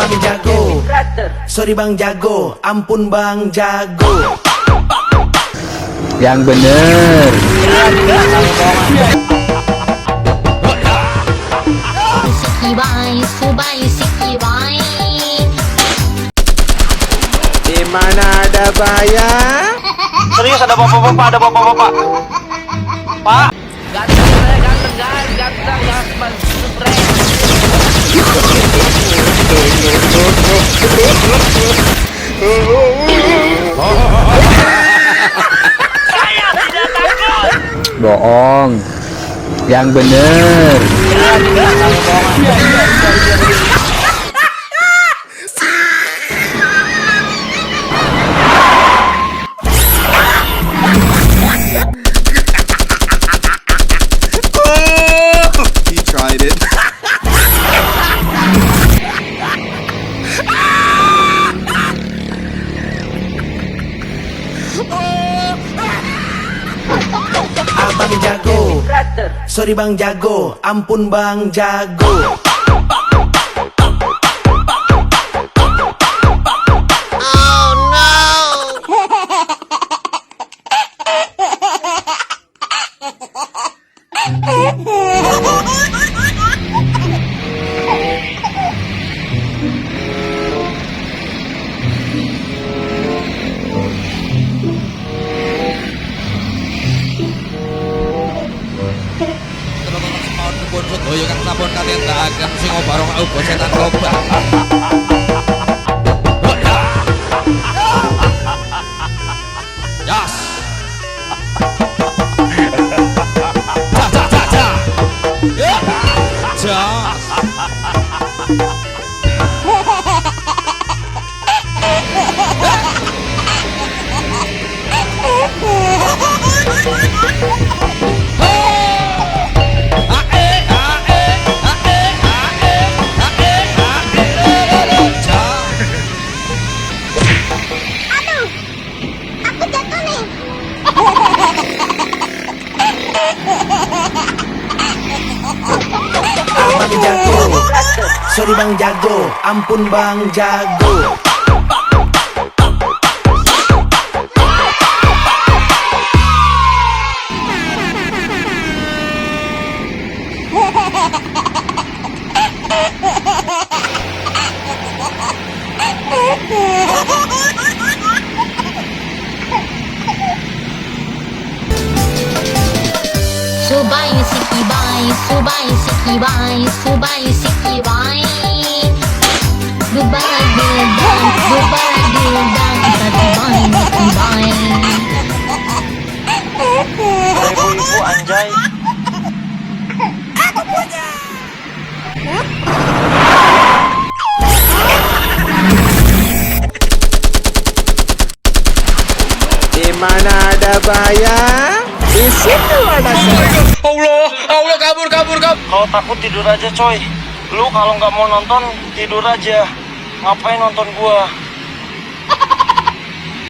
Bang Jago, sorry Bang Jago, ampun Bang Jago. Yang bener. Di mana ada bahaya? Serius ada bapak-bapak, ada bapak-bapak. Pak. Ganteng saya, ganteng guys, ganteng Gasman Spray. Saya tidak takut. Bohong. Yang bener. He tried it. Abang Jago, sorry Bang Jago, ampun Bang Jago. Sedaya kang sampun katindakaken sing bareng uga setan kobang. Yas. Ja. Jas. Bang Jago, sorry Bang Jago, ampun Bang Jago. Subay sikibay, subay sikibay, subay sikibay. Dubaran dildang, dubaran dildang, tatibay sikibay. Ibu-ibu anjay. Aku punya. Di mana ada bahaya? Di situ ada saya. Allah kabur. Kalau takut tidur aja coy. Lu kalau nggak mau nonton tidur aja. Ngapain nonton gua?